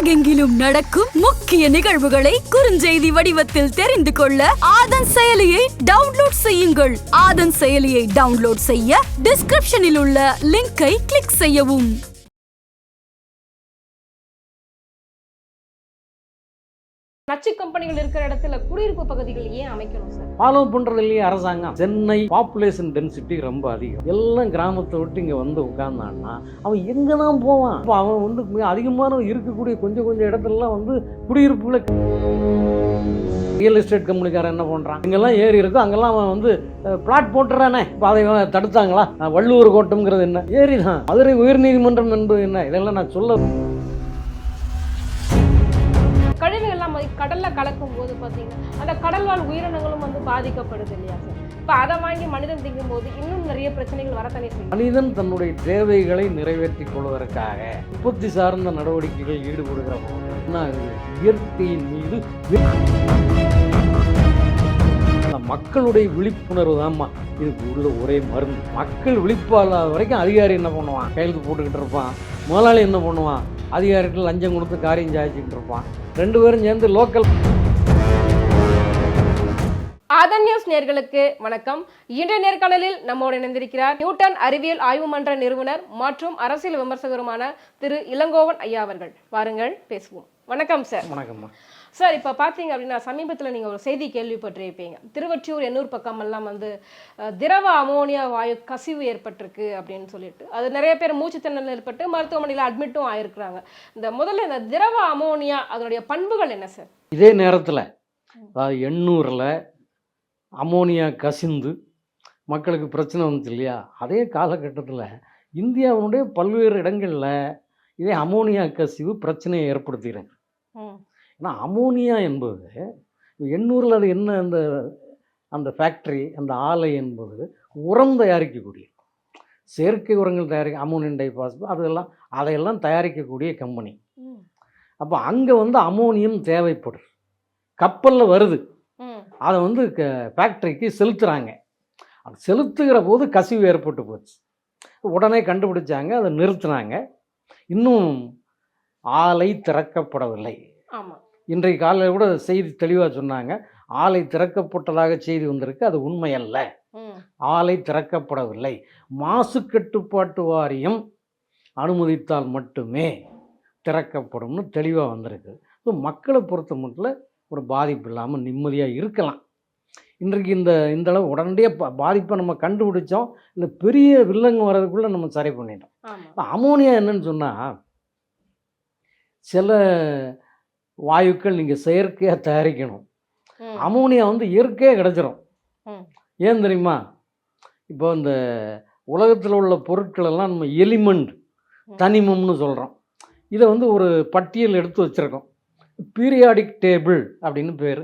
உலகெங்கிலும் நடக்கும் முக்கிய நிகழ்வுகளை குறுஞ்செய்தி வடிவத்தில் தெரிந்து கொள்ள ஆதன் செயலியை டவுன்லோட் செய்யுங்கள். ஆதன் செயலியை டவுன்லோட் செய்ய டிஸ்கிரிப்ஷனில் உள்ள லிங்கை கிளிக் செய்யவும். நச்சு கம்பெனிகள் இருக்கிற இடத்துல குடியிருப்பு பகுதிகள் ஏன் அமைக்கணும் சார்? ஃபாலோ பண்ணுறது இல்லையே அரசாங்கம். சென்னை பாப்புலேஷன் டென்சிட்டி ரொம்ப அதிகம். எல்லாம் கிராமத்தை விட்டு இங்கே வந்து உட்கார்ந்தான்னா அவன் எங்கே தான் போவான்? அப்போ அவன் வந்து மிக அதிகமான இருக்கக்கூடிய கொஞ்சம் இடத்துலலாம் வந்து குடியிருப்புல ரியல் எஸ்டேட் கம்பெனிக்காரன் என்ன பண்ணுறான், இங்கெல்லாம் ஏறி இருக்கும் அங்கெல்லாம் அவன் வந்து பிளாட் போட்டுறானே. இப்போ அதை தடுத்தாங்களா? வள்ளுவர் கோட்டம்ங்கிறது என்ன? ஏறி தான். மதுரை உயர்நீதிமன்றம் என்பது என்ன? இதெல்லாம் நான் சொல்ல கழிவுகள்லாம் கடல்ல கலக்கும் போது பார்த்தீங்கன்னா அந்த கடல்வாழ் உயிரினங்களும் வந்து பாதிக்கப்படுது இல்லையா சார்? இப்போ அதை வாங்கி மனிதன் திங்கும் போது இன்னும் நிறைய பிரச்சனைகள் வரத்தானே செய்யும். மனிதன் தன்னுடைய தேவைகளை நிறைவேற்றிக் கொள்வதற்காக உற்பத்தி சார்ந்த நடவடிக்கைகள் ஈடுபடுகிற போது என்ன ஆகுது? இயற்கையின் மீது மக்களுடைய விழிப்புணர்வு தான்மா இதுக்கு உள்ள ஒரே மருந்து. மக்கள் விழிப்பாளாத வரைக்கும் அதிகாரி என்ன பண்ணுவான்? கையெழுத்து போட்டுக்கிட்டு இருப்பான். முதலாளி என்ன பண்ணுவான்? அதிகாரிகள் லஞ்சம் கொடுத்து காரியம் சாதிச்சுக்கிட்டு இருப்பான். ரெண்டு பேரும் சேர்ந்து லோக்கல். ஆதன் நியூஸ் நேயர்களுக்கு வணக்கம். இன்றைய நேர்காணலில் நம்மோடு இணைந்திருக்கிறார் நியூட்டன் அறிவியல் ஆய்வு மன்ற நிறுவனர் மற்றும் அரசியல் விமர்சகருமான திரு இளங்கோவன் ஐயா அவர்கள். வாருங்கள் பேசுவோம். வணக்கம் சார். வணக்கம்மா சார். இப்போ பார்த்தீங்க அப்படின்னா சமீபத்தில் நீங்கள் ஒரு செய்தி கேள்விப்பட்டிருப்பீங்க. திருவொற்றியூர் எண்ணூர் பக்கமெல்லாம் வந்து திரவ அமோனியா வாயு கசிவு ஏற்பட்டிருக்கு அப்படின்னு சொல்லிட்டு அது நிறைய பேர் மூச்சுத்திணறல் ஏற்பட்டு மருத்துவமனையில் அட்மிட்டும் ஆயிருக்கிறாங்க. முதல்ல இந்த திரவ அமோனியா அதனுடைய பண்புகள் என்ன சார்? இதே நேரத்தில் அதாவது எண்ணூரில் அமோனியா கசிந்து மக்களுக்கு பிரச்சனை வந்துச்சு இல்லையா? அதே காலகட்டத்தில் இந்தியாவினுடைய பல்வேறு இடங்களில் இதே அமோனியா கசிவு பிரச்சனையை ஏற்படுத்திடுறாங்க. ஏன்னா அமோனியா என்பது எண்ணூரில் அது என்ன, அந்த ஃபேக்ட்ரி, அந்த ஆலை என்பது உரம் தயாரிக்கக்கூடிய செயற்கை உரங்கள் அமோனியம் டைபாஸ்பேட் அதையெல்லாம் தயாரிக்கக்கூடிய கம்பெனி. அப்போ அங்கே வந்து அமோனியம் தேவைப்படுது, கப்பலில் வருது, அதை வந்து ஃபேக்ட்ரிக்கு செலுத்துகிறாங்க. அது செலுத்துகிற போது கசிவு ஏற்பட்டு போச்சு. உடனே கண்டுபிடிச்சாங்க, அதை நிறுத்தினாங்க. இன்னும் ஆலை திறக்கப்படவில்லை. இன்றைக்கு காலையில் கூட செய்தி தெளிவாக சொன்னாங்க, ஆலை திறக்கப்பட்டதாக செய்தி வந்திருக்கு, அது உண்மை அல்ல. ஆலை திறக்கப்படவில்லை. மாசு கட்டுப்பாட்டு வாரியம் அனுமதித்தால் மட்டுமே திறக்கப்படும்னு தெளிவாக வந்திருக்கு. ஸோ மக்களை பொறுத்த மட்டும் ஒரு பாதிப்பு இல்லாமல் நிம்மதியாக இருக்கலாம். இன்றைக்கு இந்த அளவு உடனடியாக பாதிப்பை நம்ம கண்டுபிடிச்சோம், இல்லை பெரிய வில்லங்க வர்றதுக்குள்ளே நம்ம சரி பண்ணிட்டோம். அமோனியா என்னன்னு சொன்னால், சில வாயுக்கள் நீங்கள் செயற்கையாக தயாரிக்கணும். அமோனியா வந்து இயற்கையாக கிடச்சிரும். ஏன் தெரியுமா? இப்போ இந்த உலகத்தில் உள்ள பொருட்கள் எல்லாம் நம்ம எலிமெண்ட், தனிமம்னு சொல்கிறோம். இதை வந்து ஒரு பட்டியல் எடுத்து வச்சுருக்கோம். பீரியாடிக் டேபிள் அப்படின்னு பேர்.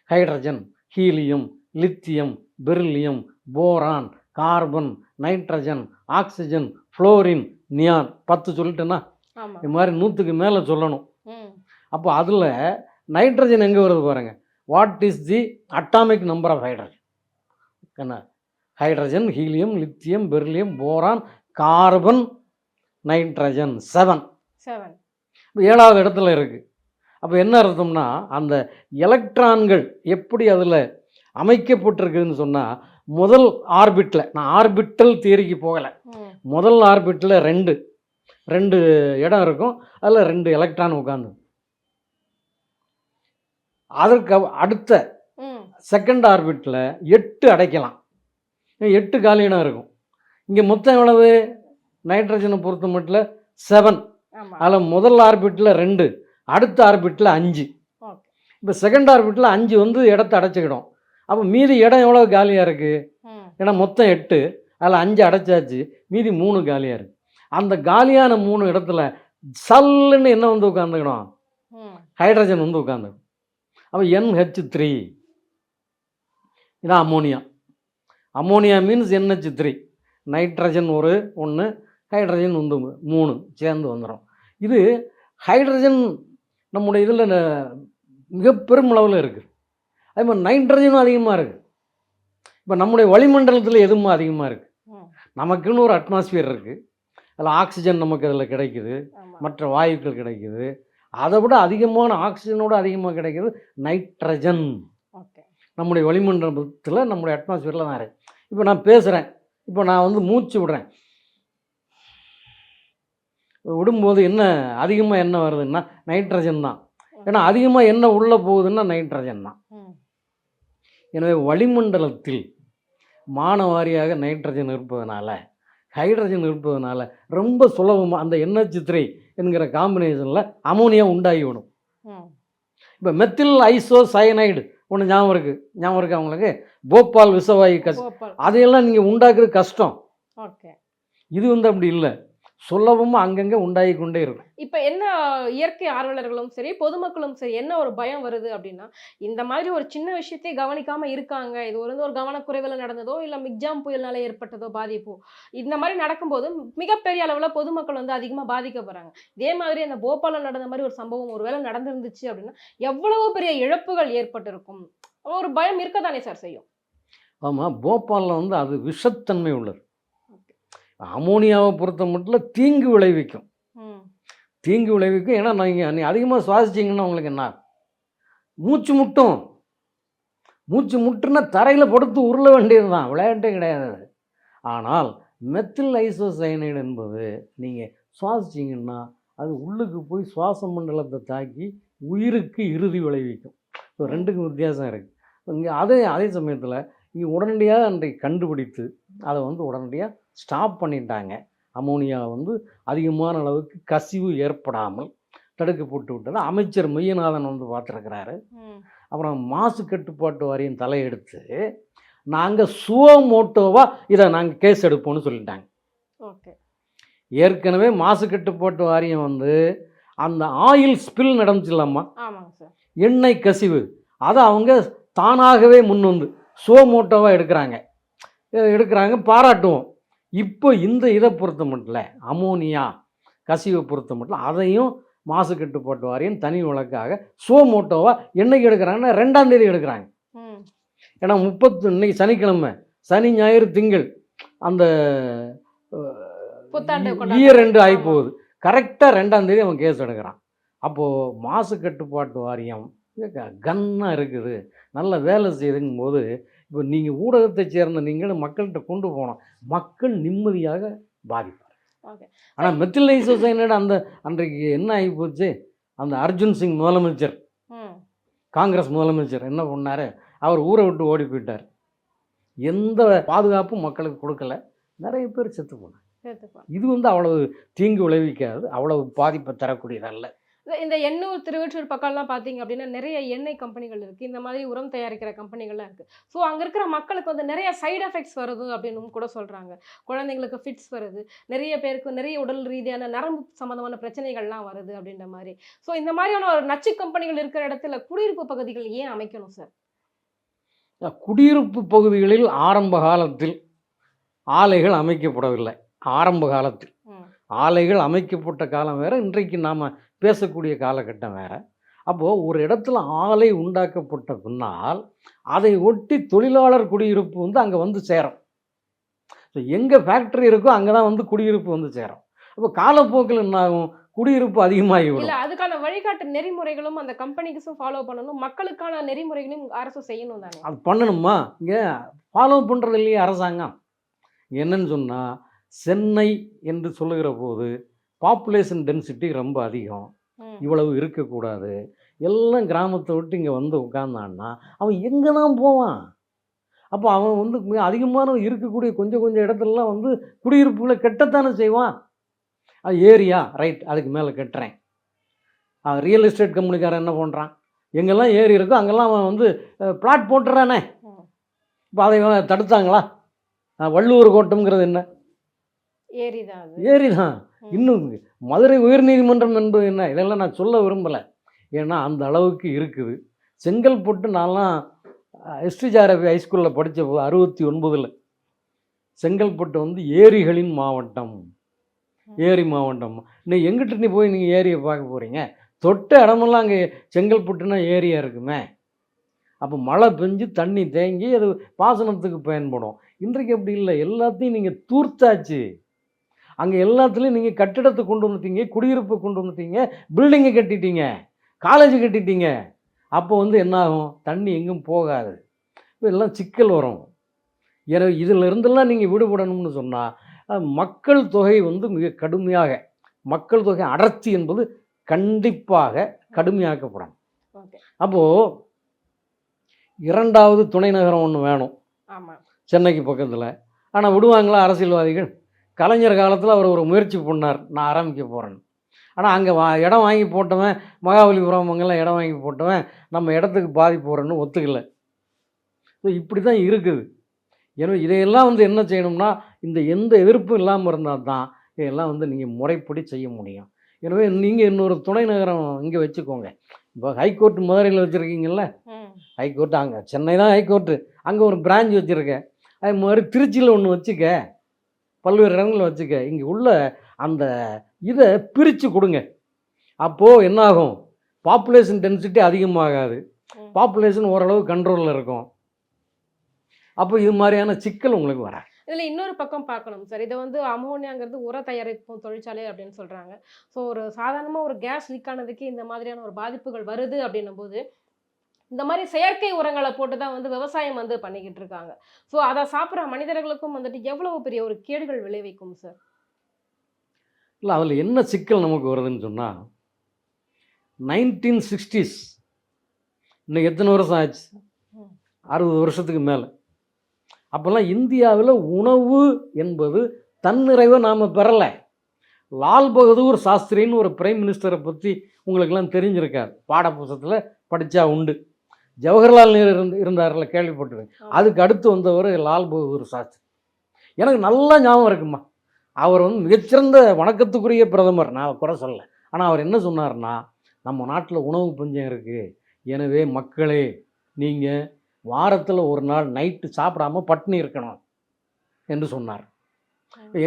Hydrogen, helium, lithium, beryllium, boron, carbon, nitrogen, oxygen, fluorine, neon. 10 சொல்லிட்டேன்னா இது மாதிரி 100க்கு மேலே சொல்லணும். அப்போ அதில் நைட்ரஜன் எங்கே வருது பாருங்கள். What is the atomic number of hydrogen? என்ன? Hydrogen, helium, lithium, beryllium, boron, carbon, nitrogen 7. 7வது இடத்துல இருக்குது. அப்போ என்ன அர்த்தம்னா, அந்த எலக்ட்ரான்கள் எப்படி அதில் அமைக்கப்பட்டிருக்குதுன்னு சொன்னால், முதல் ஆர்பிட்டில், நான் ஆர்பிட்டல் தியரிக்கு போகலை, முதல் ஆர்பிட்டில் ரெண்டு இடம் இருக்கும், அதில் 2 எலக்ட்ரான் உட்காந்து. அதற்கு அடுத்த செகண்ட் ஆர்பிட்டில் 8 அடைக்கலாம், 8 காலியிடம் இருக்கும். இங்கே மொத்தம் எவ்வளவு? நைட்ரஜனை பொறுத்த மட்டும் 7. அதில் முதல் ஆர்பிட்டில் 2, அடுத்த ஆர்பிட்டில் 5. இப்போ செகண்ட் ஆர்பிட்டில் 5 வந்து இடத்த அடைச்சிக்கிடும். அப்போ மீதி இடம் எவ்வளோ காலியாக இருக்குது? ஏன்னா மொத்தம் 8, அதில் 5 அடைச்சாச்சு, மீதி 3 காலியாக இருக்குது. அந்த காலியான 3 இடத்துல சல்லுன்னு என்ன வந்து உட்காந்துக்கணும்? ஹைட்ரஜன் வந்து உட்காந்துக்கணும். அப்போ NH3 இதான் ammonia. Ammonia means NH3. Nitrogen ஒன்று, ஹைட்ரஜன் வந்து 3 சேர்ந்து வந்துடும். இது ஹைட்ரஜன் நம்முடைய இதில் மிக பெரும் அளவில் இருக்குது. அதே மாதிரி நைட்ரஜனும் அதிகமாக இருக்குது. இப்போ நம்முடைய வளிமண்டலத்தில் எதுவும் அதிகமாக இருக்குது. நமக்குன்னு ஒரு அட்மாஸ்பியர் இருக்குது, அதில் ஆக்சிஜன் நமக்கு அதில் கிடைக்குது, மற்ற வாயுக்கள் கிடைக்குது. அதை விட அதிகமான ஆக்சிஜனோட அதிகமாக கிடைக்கிறது நைட்ரஜன். ஓகே. நம்முடைய வளிமண்டலத்தில் நம்முடைய அட்மாஸ்பியரில் தான் இருக்குது. இப்போ நான் பேசுகிறேன், இப்போ நான் வந்து மூச்சு விடுறேன், விடும்போது என்ன அதிகமாக என்ன வருதுன்னா நைட்ரஜன் தான். ஏன்னா அதிகமாக என்ன உள்ளே போகுதுன்னா நைட்ரஜன் தான். எனவே வளிமண்டலத்தில் மானவாரியாக நைட்ரஜன் இருப்பதனால, ஹைட்ரஜன் இருப்பதனால ரொம்ப சுலபமாக அந்த NH3 என்கிற காம்பினேஷனில் அமோனியா உண்டாகிவிடும். இப்போ மெத்தில் ஐசோ சயனைடு ஒன்று ஞாபகம் இருக்கு அவங்களுக்கு, போபால் விஷவாயு அதையெல்லாம் நீங்கள் உண்டாக்குறது கஷ்டம். ஓகே. இது வந்து அப்படி இல்லை, சுலபமாக அங்கங்கே உண்டாகி கொண்டே இருக்கும். இப்போ என்ன இயற்கை ஆர்வலர்களும் சரி பொதுமக்களும் சரி என்ன ஒரு பயம் வருது அப்படின்னா, இந்த மாதிரி ஒரு சின்ன விஷயத்தை கவனிக்காம இருக்காங்க, இது ஒரு கவனக்குறைவில் நடந்ததோ இல்லை மிக்ஜாம் புயல்னால ஏற்பட்டதோ பாதிப்போ, இந்த மாதிரி நடக்கும்போது மிகப்பெரிய அளவில் பொதுமக்கள் வந்து அதிகமாக பாதிக்கப்படுறாங்க. இதே மாதிரி அந்த போபாலில் நடந்த மாதிரி ஒரு சம்பவம் ஒருவேளை நடந்திருந்துச்சு அப்படின்னா எவ்வளவு பெரிய இழப்புகள் ஏற்பட்டிருக்கும், ஒரு பயம் இருக்க தானே சார் செய்யும். ஆமாம், போபாலில் வந்து அது விஷத்தன்மை உள்ளது. அமோனியாவை பொறுத்த மட்டும் தீங்கு விளைவிக்கும். ஏன்னா நீங்கள் அதிகமாக சுவாசிச்சிங்கன்னா உங்களுக்கு என்ன மூச்சு முட்டுன்னா தரையில் படுத்து உருள வேண்டியது தான், விளையாட்டே கிடையாது. ஆனால் மெத்தில் ஐசோசயனைடு என்பது நீங்கள் சுவாசிச்சிங்கன்னா அது உள்ளுக்கு போய் சுவாச மண்டலத்தை தாக்கி உயிருக்கு இறுதி விளைவிக்கும். ஸோ ரெண்டுக்கும் வித்தியாசம் இருக்குது. இங்கே அதே சமயத்தில் இங்கே உடனடியாக அன்றைக்கு கண்டுபிடித்து அதை வந்து உடனடியாக ஸ்டாப் பண்ணிட்டாங்க. அமோனியா வந்து அதிகமான அளவுக்கு கசிவு ஏற்படாமல் தடுக்கப்பட்டு விட்டது. அமைச்சர் மெய்யநாதன் வந்து பார்த்துருக்கிறாரு. அப்புறம் மாசு கட்டுப்பாட்டு வாரியம் தலையெடுத்து நாங்கள் சுவமோட்டோவாக இதை நாங்கள் கேஸ் எடுப்போம்னு சொல்லிட்டாங்க. ஓகே. ஏற்கனவே மாசு கட்டுப்பாட்டு வாரியம் வந்து அந்த ஆயில் ஸ்பில் நடந்துச்சுலாமா, எண்ணெய் கசிவு, அதை அவங்க தானாகவே முன் வந்து சுவமோட்டோவாக எடுக்கிறாங்க, பாராட்டுவோம். இப்போ இந்த இதை பொறுத்த மட்டும் அமோனியா கசிவை பொறுத்த மட்டும் அதையும் மாசு கட்டுப்பாட்டு வாரியம் தனி வழக்காக சுவமோட்டோவாக என்னைக்கு எடுக்கிறாங்கன்னா 2ஆம் தேதி எடுக்கிறாங்க. ஏன்னா இன்னைக்கு சனிக்கிழமை, சனி ஞாயிறு திங்கள் அந்த இயர் 2 ஆகி போகுது. கரெக்டாக 2ஆம் தேதி அவன் கேஸ் எடுக்கிறான். அப்போது மாசு கட்டுப்பாட்டு வாரியம் கன்னாக இருக்குது, நல்ல வேலை செய்யுதுங்கும் போது இப்போ நீங்கள் ஊடகத்தை சேர்ந்த நீங்களும் மக்கள்கிட்ட கொண்டு போனோம், மக்கள் நிம்மதியாக பாதிப்பார். ஆனால் மெத்தில் ஐசோசயனைடு அன்றைக்கு என்ன ஆகி போச்சு, அந்த அர்ஜுன் சிங் முதலமைச்சர், காங்கிரஸ் முதலமைச்சர் என்ன பண்ணார், அவர் ஊரை விட்டு ஓடி போயிட்டார். எந்த பாதுகாப்பும் மக்களுக்கு கொடுக்கல, நிறைய பேர் செத்து போனாங்க. இது வந்து அவ்வளவு தீங்கு விளைவிக்காது, அவ்வளவு பாதிப்பை தரக்கூடியதல்ல. இந்த எண்ணூர் திருவொற்றியூர் பக்கம்லாம் பார்த்தீங்க அப்படின்னா நிறைய எண்ணெய் கம்பெனிகள் இருக்குது, இந்த மாதிரி உரம் தயாரிக்கிற கம்பெனிகள்லாம் இருக்குது. ஸோ அங்கே இருக்கிற மக்களுக்கு வந்து நிறைய சைடு எஃபெக்ட்ஸ் வருது அப்படின்னு கூட சொல்கிறாங்க. குழந்தைங்களுக்கு ஃபிட்ஸ் வருது, நிறைய பேருக்கு நிறைய உடல் ரீதியான நரம்பு சம்மந்தமான பிரச்சனைகள்லாம் வருது அப்படின்ற மாதிரி. ஸோ இந்த மாதிரியான ஒரு நச்சு கம்பெனிகள் இருக்கிற இடத்துல குடியிருப்பு பகுதிகள் ஏன் அமைக்கணும் சார்? குடியிருப்பு பகுதிகளில் ஆரம்ப காலத்தில் ஆலைகள் அமைக்கப்படவில்லை. ஆரம்ப காலத்தில் ஆலைகள் அமைக்கப்பட்ட காலம் வேறு, இன்றைக்கு நாம் பேசக்கூடிய காலகட்டம் வேறு. அப்போது ஒரு இடத்துல ஆலை உண்டாக்கப்பட்ட பின்னால் அதை ஒட்டி தொழிலாளர் குடியிருப்பு வந்து அங்கே வந்து சேரும். ஸோ எங்கே ஃபேக்ட்ரி இருக்கோ அங்கே தான் வந்து குடியிருப்பு வந்து சேரும். அப்போ காலப்போக்கில் என்ன ஆகும், குடியிருப்பு அதிகமாகிவிடும். இல்லை, அதுக்கான வழிகாட்டு நெறிமுறைகளும் அந்த கம்பெனிக்கும் ஃபாலோ பண்ணணும், மக்களுக்கான நெறிமுறைகளையும் அரசு செய்யணும் தானே. அது பண்ணணுமா, இங்கே ஃபாலோ பண்ணுறது இல்லையே அரசாங்கம். என்னன்னு சொன்னால், சென்னை என்று சொல்லுகிற போது பாப்புலேஷன் டென்சிட்டி ரொம்ப அதிகம், இவ்வளவு இருக்கக்கூடாது, எல்லாம் கிராமத்தை விட்டு இங்கே வந்து உட்கார்ந்தான்னா அவன் எங்கே தான் போவான். அப்போ அவன் வந்து அதிகமான இருக்கக்கூடிய கொஞ்சம் இடத்துலலாம் வந்து குடியிருப்புகளை கட்டத்தானே செய்வான். அது ஏரியா ரைட், அதுக்கு மேலே கட்டுறேன். ரியல் எஸ்டேட் கம்பெனிக்காரன் என்ன பண்ணுறான், எங்கெல்லாம் ஏரி இருக்கோ அங்கெல்லாம் அவன் வந்து பிளாட் போட்டுறானே. இப்போ அதை தடுத்தாங்களா? வள்ளுவர் கோட்டம்ங்கிறது என்ன, ஏரி தான். இன்னும் மதுரை உயர்நீதிமன்றம் என்பது என்ன, இதெல்லாம் நான் சொல்ல விரும்பலை, ஏன்னா அந்த அளவுக்கு இருக்குது. செங்கல்பட்டு நான்லாம் எஸ்டிஜிஆர்எஃப் ஹைஸ்கூலில் படித்த போது 69 செங்கல்பட்டு வந்து ஏரிகளின் மாவட்டம், ஏரி மாவட்டம். இன்னும் எங்கிட்ட நீ போய் நீங்கள் ஏரியை பார்க்க போகிறீங்க, தொட்ட இடமெல்லாம் அங்கே செங்கல்பட்டுனா ஏரியா இருக்குமே. அப்போ மழை பெஞ்சு தண்ணி தேங்கி அது பாசனத்துக்கு பயன்படும். இன்றைக்கு அப்படி இல்லை, எல்லாத்தையும் நீங்கள் தூர்த்தாச்சு. அங்கே எல்லாத்துலேயும் நீங்கள் கட்டிடத்தை கொண்டு வந்துட்டீங்க, குடியிருப்பை கொண்டு வந்துட்டீங்க, பில்டிங்கை கட்டிட்டீங்க, காலேஜ் கட்டிட்டீங்க. அப்போ வந்து என்ன ஆகும்? தண்ணி எங்கும் போகாது. இப்போ எல்லாம் சிக்கல் வரும். எனவே இதில் இருந்தெல்லாம் நீங்கள் விடுபடணும்னு சொன்னால் மக்கள் தொகை வந்து மிக கடுமையாக, மக்கள் தொகை அடர்த்தி என்பது கண்டிப்பாக கடுமையாக்கப்படும். அப்போது 2வது துணை நகரம் ஒன்று வேணும் சென்னைக்கு பக்கத்தில். ஆனால் விடுவாங்களா அரசியல்வாதிகள்? கலைஞர் காலத்தில் அவர் ஒரு முயற்சி பண்ணார், நான் ஆரம்பிக்க போகிறேன்னு. ஆனால் அங்கே இடம் வாங்கி போட்டவன், மகாபலிபுரம் அங்கெல்லாம் இடம் வாங்கி போட்டவன் நம்ம இடத்துக்கு பாதிப்பு போகிறேன்னு ஒத்துக்கலை. ஸோ இப்படி தான் இருக்குது. எனவே இதையெல்லாம் வந்து என்ன செய்யணும்னா, இந்த எந்த எதிர்ப்பும் இல்லாமல் இருந்தால் தான் இதெல்லாம் வந்து நீங்கள் முறைப்படி செய்ய முடியும். எனவே நீங்கள் இன்னொரு துணை நகரம் இங்கே வச்சுக்கோங்க. இப்போ ஹைகோர்ட் மதுரையில் வச்சுருக்கீங்கல்ல, ஹைகோர்ட்டு அங்கே சென்னை தான் ஹைகோர்ட்டு, அங்கே ஒரு பிரான்ச் வச்சுருக்கேன். அது மாதிரி திருச்சியில் ஒன்று வச்சுக்க, பல்வேறு இடங்களில் வச்சுக்க. இங்கே உள்ள அந்த இதை பிரித்து கொடுங்க. அப்போது என்னாகும்? பாப்புலேஷன் டென்சிட்டி அதிகமாகாது, பாப்புலேஷன் ஓரளவு கண்ட்ரோலில் இருக்கும். அப்போ இது மாதிரியான சிக்கல் உங்களுக்கு வர. இதில் இன்னொரு பக்கம் பார்க்கணும் சார். இதை வந்து அமோனியாங்கிறது உர தயாரிப்பு தொழிற்சாலை அப்படின்னு சொல்கிறாங்க. ஸோ ஒரு சாதாரணமாக ஒரு கேஸ் லீக் ஆனதுக்கு இந்த மாதிரியான ஒரு பாதிப்புகள் வருது அப்படின்னும் போது இந்த மாதிரி செயற்கை உரங்களை போட்டு தான் வந்து விவசாயம் வந்து பண்ணிக்கிட்டு இருக்காங்க. ஸோ அதை சாப்பிட்ற மனிதர்களுக்கும் வந்துட்டு எவ்வளவு பெரிய ஒரு கேடுகள் விளைவிக்கும் சார்? இல்லை, அதில் என்ன சிக்கல் நமக்கு வருதுன்னு சொன்னால், 1960s இன்னைக்கு எத்தனை வருஷம் ஆச்சு? 60 வருஷத்துக்கு மேலே. அப்போல்லாம் இந்தியாவில் உணவு என்பது தன்னிறைவை நாம் பெறலை. லால் பகதூர் சாஸ்திரின்னு ஒரு பிரைம் மினிஸ்டரை பற்றி உங்களுக்கெல்லாம் தெரிஞ்சிருக்காரு, பாடப்புத்தகத்தில் படித்தா உண்டு. ஜவஹர்லால் நேரு இருந்தார்ல, கேள்விப்பட்டிருக்கேன். அதுக்கு அடுத்து வந்தவர் லால் பகதூர் சாஸ்திரி. எனக்கு நல்லா ஞாபகம் இருக்குமா, அவர் வந்து மிகச்சிறந்த வணக்கத்துக்குரிய பிரதமர், நான் குறை சொல்ல. ஆனால் அவர் என்ன சொன்னார்னா, நம்ம நாட்டில் உணவு பஞ்சம் இருக்குது, எனவே மக்களே நீங்கள் வாரத்தில் ஒரு நாள் நைட்டு சாப்பிடாமல் பட்டினி இருக்கணும் என்று சொன்னார்.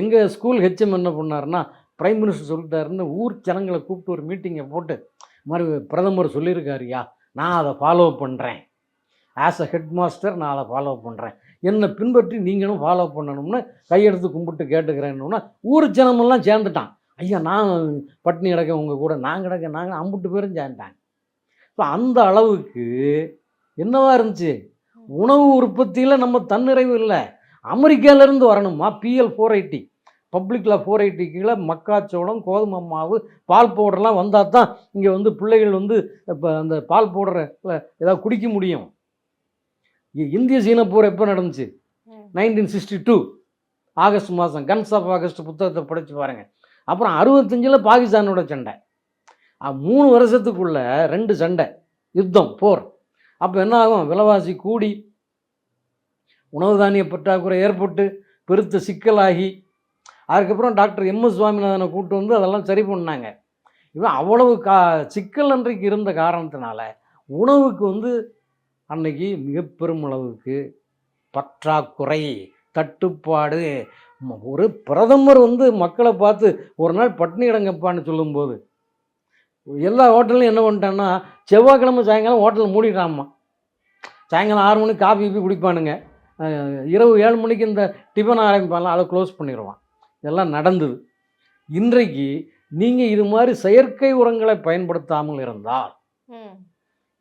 எங்கள் ஸ்கூல் ஹெச்எம் என்ன பண்ணார்னா, பிரைம் மினிஸ்டர் சொல்லிட்டாருன்னு ஊர் ஜனங்களை கூப்பிட்டு ஒரு மீட்டிங்கை போட்டு, மாதிரி பிரதமர் சொல்லியிருக்காருயா, நான் அதை ஃபாலோ பண்ணுறேன், ஆஸ் அ ஹெட் மாஸ்டர் நான் அதை ஃபாலோ பண்ணுறேன், என்னை பின்பற்றி நீங்களும் ஃபாலோ பண்ணணும்னு கையெடுத்து கும்பிட்டு கேட்டுக்கிறேன்னா ஊர் ஜனமெல்லாம் சேர்ந்துட்டான். ஐயா நான் பட்டினி கிடக்க உங்கள் கூட, நான் கிடக்க, நாங்கள் 50 பேரும் சேர்ந்துட்டாங்க. ஸோ அந்த அளவுக்கு என்னவா இருந்துச்சு, உணவு உற்பத்தியில் நம்ம தன்னிறைவு இல்லை. அமெரிக்காவிலேருந்து வரணுமா PL 480, பப்ளிக்கில் 480 கீழே மக்காச்சோளம், கோதுமை மாவு, பால் பவுடர்லாம் வந்தால் தான் இங்கே வந்து பிள்ளைகள் வந்து இப்போ அந்த பால் பவுடரை ஏதாவது குடிக்க முடியும். இந்திய சீன போர் எப்போ நடந்துச்சு? 1962 ஆகஸ்ட் மாதம், கன்ஸ் ஆஃப் ஆகஸ்ட் புத்தகத்தை படித்து பாருங்கள். அப்புறம் 65 பாகிஸ்தானோட சண்டை. 3 வருஷத்துக்குள்ள 2 சண்டை, யுத்தம், போர். அப்போ என்ன ஆகும்? விலைவாசி கூடி, உணவு தானிய பற்றாக்குறை ஏற்பட்டு பெருத்த சிக்கலாகி, அதுக்கப்புறம் டாக்டர் MS சுவாமிநாதனை கூப்பிட்டு வந்து அதெல்லாம் சரி பண்ணாங்க. இவன் அவ்வளவு சிக்கல் அன்றைக்கு இருந்த காரணத்தினால உணவுக்கு வந்து அன்னைக்கு மிக பெருமளவுக்கு பற்றாக்குறை, தட்டுப்பாடு. ஒரு பிரதமர் வந்து மக்களை பார்த்து ஒரு நாள் பட்டினி இடங்கப்பான்னு சொல்லும்போது எல்லா ஹோட்டல்லையும் என்ன பண்ணிட்டான்னா, செவ்வாய்க்கிழமை சாயங்காலம் ஹோட்டல் மூடிட்டாமா. சாயங்காலம் 6 மணிக்கு காஃபி குடிப்பானுங்க, இரவு 7 மணிக்கு இந்த டிஃபன் ஆரம்பிப்பாங்க, அதை க்ளோஸ் பண்ணிடுவான். இதெல்லாம் நடந்தது. இன்றைக்கு நீங்கள் இது மாதிரி செயற்கை உரங்களை பயன்படுத்தாமல் இருந்தால்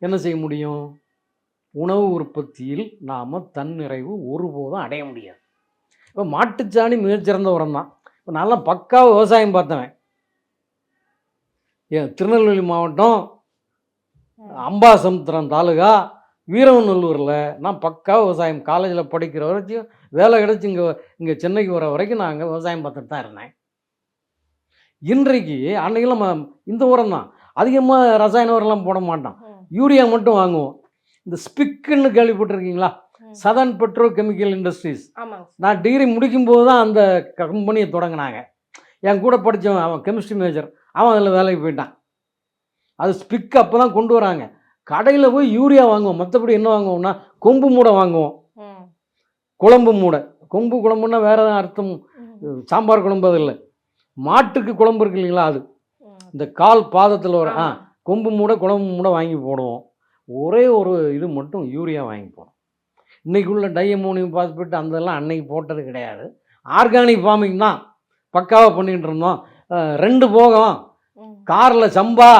என்ன செய்ய முடியும்? உணவு உற்பத்தியில் நாம் தன்னிறைவு ஒருபோதும் அடைய முடியாது. இப்போ மாட்டுச்சாணி மிகச்சிறந்த உரம் தான். இப்போ நல்லா பக்காவ விவசாயம் பார்த்தவன், திருநெல்வேலி மாவட்டம் அம்பாசமுத்திரம் தாலுகா வீரவநல்லூரில் நான் பக்கா விவசாயம், காலேஜில் படிக்கிற வரைக்கும் வேலை கிடச்சி இங்கே சென்னைக்கு வர வரைக்கும் நான் அங்கே விவசாயம் பார்த்துட்டு தான் இருந்தேன். இன்றைக்கு அன்றைக்கெல்லாம் இந்த உரம் தான், அதிகமாக ரசாயன உரம்லாம் போட மாட்டோம், யூரியா மட்டும் வாங்குவோம். இந்த ஸ்பிக்குன்னு கேள்விப்பட்டிருக்கீங்களா? Southern Pedro chemical industries. நான் டிகிரி முடிக்கும்போது தான் அந்த கம்பெனியை தொடங்கினாங்க. என் கூட படித்தவன், அவன் கெமிஸ்ட்ரி மேஜர், அவன் அதில் வேலைக்கு போயிட்டான். அது ஸ்பிக் அப்போ தான் கொண்டு வராங்க. கடையில் போய் யூரியா வாங்குவோம், மற்றபடி என்ன வாங்குவோம்னா கொம்பு மூடை வாங்குவோம், குழம்பு மூடை. கொம்பு குழம்புன்னா வேற ஏதாவது அர்த்தம், சாம்பார் குழம்பு அது இல்லை, மாட்டுக்கு குழம்பு இருக்கு இல்லைங்களா, அது இந்த கால் பாதத்தில் வர கொம்பு மூடை, குழம்பு மூடை வாங்கி போடுவோம். ஒரே ஒரு இது மட்டும் யூரியா வாங்கி போடுவோம். இன்றைக்கி உள்ள டைஅமோனியம் பாஸ்பேட் அந்த இதெல்லாம் அன்னைக்கு போட்டது கிடையாது. ஆர்கானிக் ஃபார்மிங் தான். பக்காவாக பண்ணிக்கிட்டு இருந்தோம். 2 போகம், ம். காரில் சம்பா,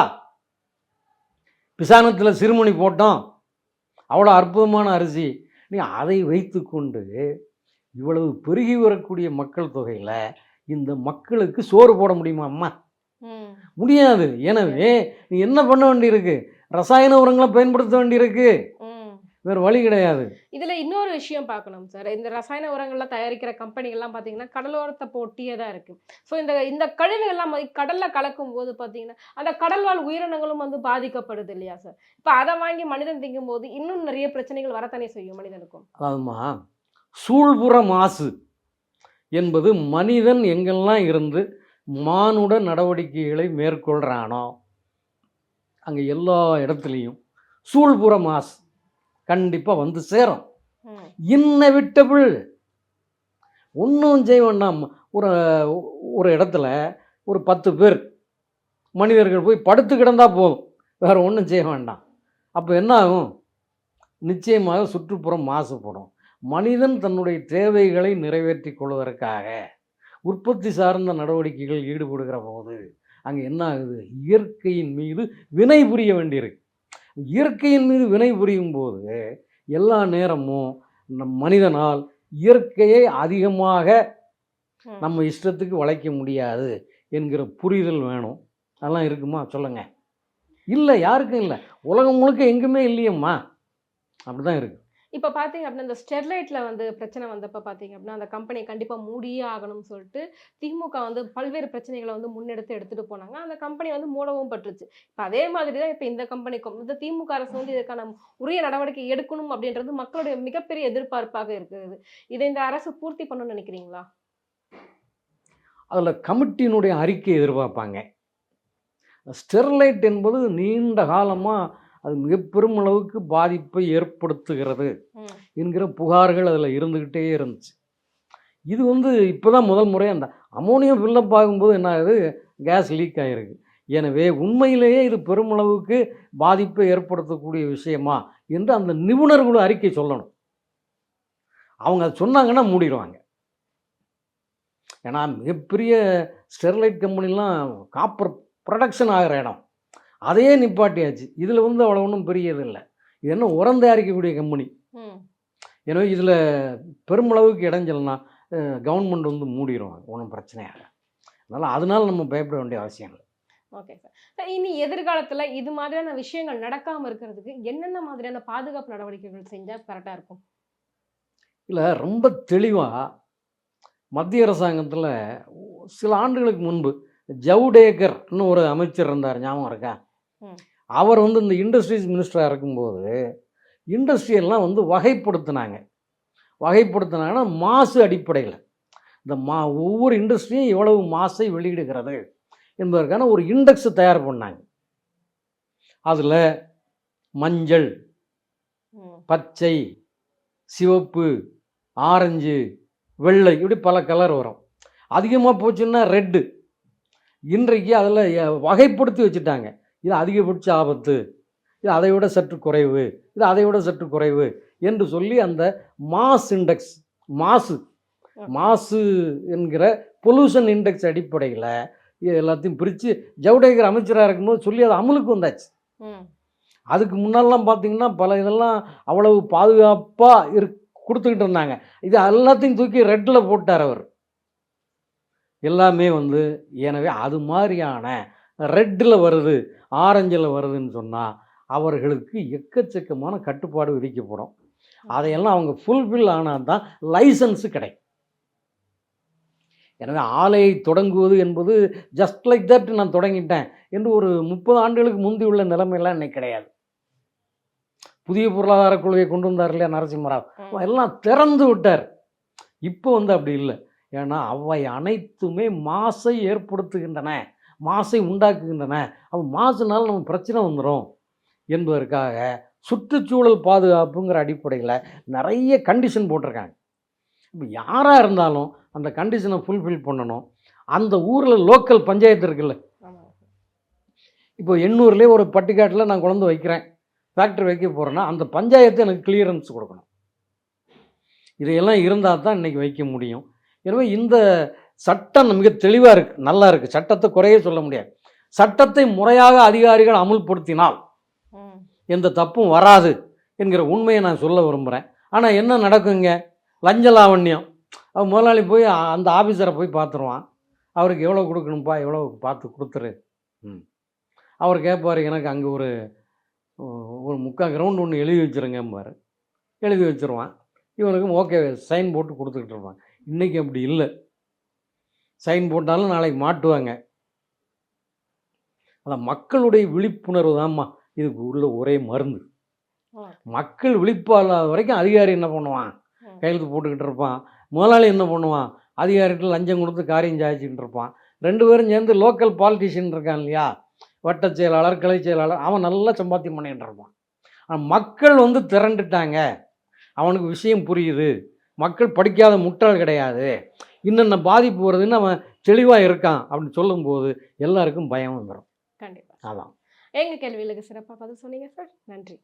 பிசானத்தில் சிறுமணி போட்டோம், அவ்வளோ அற்புதமான அரிசி. நீ அதை வைத்து கொண்டு இவ்வளவு பெருகி வரக்கூடிய மக்கள் தொகையில் இந்த மக்களுக்கு சோறு போட முடியுமா அம்மா? ம். முடியாது. எனவே நீ என்ன பண்ண வேண்டியிருக்கு? ரசாயன உரங்களை பயன்படுத்த வேண்டியிருக்கு. ம். வேறு வழி கிடையாது. இதுல இன்னொரு விஷயம் பார்க்கணும் சார். இந்த ரசாயன உரங்கள்லாம் தயாரிக்கிற கம்பெனிகள்லாம் பார்த்தீங்கன்னா கடலோரத்தை ஒட்டியே தான் இருக்கு. ஸோ இந்த கழிவுகள்லாம் கடல்ல கலக்கும் போது பார்த்தீங்கன்னா அந்த கடல்வாழ் உயிரினங்களும் வந்து பாதிக்கப்படுது இல்லையா சார்? இப்போ அதை வாங்கி மனிதன் திங்கும் போது இன்னும் நிறைய பிரச்சனைகள் வரத்தானே செய்யும் மனிதனுக்கும். அதாவதுமா, சூழ்புற மாசு என்பது மனிதன் எங்கெல்லாம் இருந்து மானுட நடவடிக்கைகளை மேற்கொள்கிறானோ அங்கே எல்லா இடத்துலையும் சூழ்புற மாசு கண்டிப்பாக வந்து சேரும். ம். இன்னெவிட்டபிள். ஒன்றும் செய்ய வேண்டாம். ஒரு இடத்துல ஒரு 10 பேர் மனிதர்கள் போய் படுத்து கிடந்தா போதும், வேறு ஒன்றும் செய்ய வேண்டாம். அப்போ என்ன ஆகும்? நிச்சயமாக சுற்றுப்புறம் மாசுபடும். மனிதன் தன்னுடைய தேவைகளை நிறைவேற்றி கொள்வதற்காக உற்பத்தி சார்ந்த நடவடிக்கைகள் ஈடுபடுகிற போது அங்கே என்ன ஆகுது? இயற்கையின் மீது வினை புரிய வேண்டியிருக்கு. இயற்கையின் மீது வினை புரியும் போது எல்லா நேரமும் மனிதனால் இயற்கையை அதிகமாக நம்ம இஷ்டத்துக்கு வளைக்க முடியாது என்கிற புரிதல் வேணும். அதெல்லாம் இருக்குமா சொல்லுங்கள்? இல்லை, யாருக்கும் இல்லை. உலகம் முழுக்க எங்குமே இல்லையம்மா. அப்படி தான் இருக்குது. இப்போ பார்த்தீங்க அப்படின்னா இந்த ஸ்டெர்லைட்ல வந்து பிரச்சனை வந்தப்போ பார்த்தீங்க அப்படின்னா அந்த கம்பெனியை கண்டிப்பாக மூடியே ஆகணும்னு சொல்லிட்டு திமுக வந்து பல்வேறு பிரச்சனைகளை வந்து முன்னெடுத்து எடுத்துகிட்டு போனாங்க. அந்த கம்பெனி வந்து மூடவும் பட்டுருச்சு. இப்போ அதே மாதிரி தான் இப்போ இந்த கம்பெனிக்கும் இந்த திமுக அரசு வந்து இதுக்கான உரிய நடவடிக்கை எடுக்கணும் அப்படின்றது மக்களுடைய மிகப்பெரிய எதிர்பார்ப்பாக இருக்குது. இதை இந்த அரசு பூர்த்தி பண்ணணும்னு நினைக்கிறீங்களா? அதில் கமிட்டியினுடைய அறிக்கை எதிர்பார்ப்பாங்க. ஸ்டெர்லைட் என்பது நீண்ட காலமாக அது மிக பெருமளவுக்கு பாதிப்பை ஏற்படுத்துகிறது என்கிற புகார்கள் அதில் இருந்துக்கிட்டே இருந்துச்சு. இது வந்து இப்போ தான் முதல் முறை அந்த அமோனியம் ஃபில்லப் ஆகும்போது என்ன ஆகுது? கேஸ் லீக் ஆகிருக்கு. எனவே உண்மையிலேயே இது பெருமளவுக்கு பாதிப்பை ஏற்படுத்தக்கூடிய விஷயமா என்று அந்த நிபுணர்கள் அறிக்கை சொல்லணும். அவங்க அதை சொன்னாங்கன்னா மூடிடுவாங்க. ஏன்னா மிகப்பெரிய ஸ்டெர்லைட் கம்பெனிலாம் காப்பர் ப்ரொடக்ஷன் ஆகிற இடம், அதையே நிப்பாட்டியாச்சு. இதில் வந்து அவ்வளோ ஒன்றும் பெரியது இல்லை. இது என்ன உரம் தயாரிக்கக்கூடிய கம்பெனி. எனவே இதில் பெருமளவுக்கு இடைஞ்சல்னா கவர்மெண்ட் வந்து மூடிடுவாங்க, ஒன்றும் பிரச்சனையாக. அதனால் நம்ம பயப்பட வேண்டிய அவசியம் இல்லை. Okay sir. இனி எதிர்காலத்தில் இது மாதிரியான விஷயங்கள் நடக்காமல் இருக்கிறதுக்கு என்னென்ன மாதிரியான பாதுகாப்பு நடவடிக்கைகள் செஞ்சால் கரெக்டாக இருக்கும்? இல்லை, ரொம்ப தெளிவாக மத்திய அரசாங்கத்தில் சில ஆண்டுகளுக்கு முன்பு ஜவுடேகர்னு ஒரு அமைச்சர் இருந்தார், ஞாபகம் இருக்கா? அவர் வந்து இந்த இண்டஸ்ட்ரீஸ் மினிஸ்டராக இருக்கும்போது இண்டஸ்ட்ரியெல்லாம் வந்து வகைப்படுத்தினாங்கன்னா மாசு அடிப்படையில் இந்த ஒவ்வொரு இண்டஸ்ட்ரியும் எவ்வளவு மாசை வெளியிடுகிறது என்பதற்கான ஒரு இண்டெக்ஸ் தயார் பண்ணாங்க. அதில் மஞ்சள், பச்சை, சிவப்பு, ஆரஞ்சு, வெள்ளை, இப்படி பல கலர் வரும். அதிகமாக போச்சுன்னா ரெட்டு. இன்றைக்கு அதில் வகைப்படுத்தி வச்சுட்டாங்க. இது அதிகபட்ச ஆபத்து, இது அதை விட சற்று குறைவு, இது அதை விட சற்று குறைவு என்று சொல்லி அந்த மாஸ் இண்டெக்ஸ், மாசு என்கிற பொல்யூஷன் இண்டெக்ஸ் அடிப்படையில் இது எல்லாத்தையும் பிரித்து ஜவுடேகர் அமைச்சராக இருக்கும்போது சொல்லி அது அமலுக்கு வந்தாச்சு. அதுக்கு முன்னாலாம் பார்த்திங்கன்னா பல இதெல்லாம் அவ்வளவு பாதுகாப்பாக கொடுத்துக்கிட்டு இருந்தாங்க. இது எல்லாத்தையும் தூக்கி ரெட்டில் போட்டார் அவர் எல்லாமே வந்து. எனவே அது மாதிரியான ரெட்டில் வருது, ஆரஞ்சில் வருதுன்னு சொன்னால் அவர்களுக்கு எக்கச்சக்கமான கட்டுப்பாடு விதிக்கப்படும். அதையெல்லாம் அவங்க ஃபுல்ஃபில் ஆனால் தான் லைசன்ஸு கிடைக்கும். எனவே ஆலையை தொடங்குவது என்பது ஜஸ்ட் லைக் தட் நான் தொடங்கிட்டேன் என்று ஒரு 30 ஆண்டுகளுக்கு முந்தி உள்ள நிலைமையெல்லாம் இன்னைக்கு கிடையாது. புதிய பொருளாதார கொள்கையை கொண்டு வந்தார் இல்லையா நரசிம்மராவ், எல்லாம் திறந்து விட்டார். இப்போ வந்து அப்படி இல்லை. ஏன்னா அவை அனைத்துமே மாசை ஏற்படுத்துகின்றன, மாசை உண்டாக்குகின்றன. அப்போ மாசுனால நம்ம பிரச்சனை வந்துடும் என்பதற்காக சுற்றுச்சூழல் பாதுகாப்புங்கிற அடிப்படையில் நிறைய கண்டிஷன் போட்டிருக்காங்க. இப்போ யாராக இருந்தாலும் அந்த கண்டிஷனை ஃபுல்ஃபில் பண்ணணும். அந்த ஊரில் லோக்கல் பஞ்சாயத்து இருக்குல்ல, இப்போ எண்ணூர்லேயே ஒரு பட்டிக்காட்டில் நான் கொண்டு வைக்கிறேன், ஃபேக்ட்ரி வைக்க போகிறேன்னா அந்த பஞ்சாயத்து எனக்கு கிளியரன்ஸ் கொடுக்கணும். இதையெல்லாம் இருந்தால் தான் இன்றைக்கி வைக்க முடியும். எனவே இந்த சட்டம் மிக தெளிவாக இருக்குது, நல்லா இருக்குது, சட்டத்தை குறைய சொல்ல முடியாது. சட்டத்தை முறையாக அதிகாரிகள் அமுல்படுத்தினால் எந்த தப்பும் வராது என்கிற உண்மையை நான் சொல்ல விரும்புகிறேன். ஆனால் என்ன நடக்குங்க, லஞ்ச லாவண்யம். அவன் முதலாளி போய் அந்த ஆஃபீஸரை போய் பார்த்துருவான், அவருக்கு எவ்வளோ கொடுக்கணும்ப்பா, எவ்வளோ பார்த்து கொடுத்துரு. அவர் கேட்பார், எனக்கு அங்கே ஒரு 3/4 கிரவுண்டு ஒன்று எழுதி வச்சுருங்கம்பார். எழுதி வச்சுருவான். இவனுக்கும் ஓகே சைன் போட்டு கொடுத்துக்கிட்டு இருப்பான். இன்றைக்கி அப்படி இல்லை. சைன் போட்டாலும் நாளைக்கு மாட்டுவாங்க. அதான் மக்களுடைய விழிப்புணர்வு தான்மா இதுக்கு உள்ள ஒரே மருந்து. மக்கள் விழிப்பாளாத வரைக்கும் அதிகாரி என்ன பண்ணுவான், கையெழுத்து போட்டுக்கிட்டு இருப்பான். முதலாளி என்ன பண்ணுவான், அதிகாரிகிட்ட லஞ்சம் கொடுத்து காரியம் சாதிச்சுக்கிட்டு இருப்பான். 2 பேரும் சேர்ந்து லோக்கல் பாலிட்டிஷியன் இருக்கான் இல்லையா, வட்ட செயலாளர், கிளை செயலாளர், அவன் நல்லா சம்பாத்தியம் பண்ணிகிட்டு இருப்பான். ஆனால் மக்கள் திரண்டுட்டாங்க, அவனுக்கு விஷயம் புரியுது, மக்கள் படிக்காத முட்டாள் கிடையாது, இன்னென்ன பாதிப்பு வருதுன்னு அவன் தெளிவாக இருக்கான் அப்படின்னு சொல்லும்போது எல்லாருக்கும் பயம் வந்துடும். கண்டிப்பாக. அதான் எங்கள் கேள்விகளுக்கு சிறப்பாக பதில் சொன்னீங்க சார். நன்றி.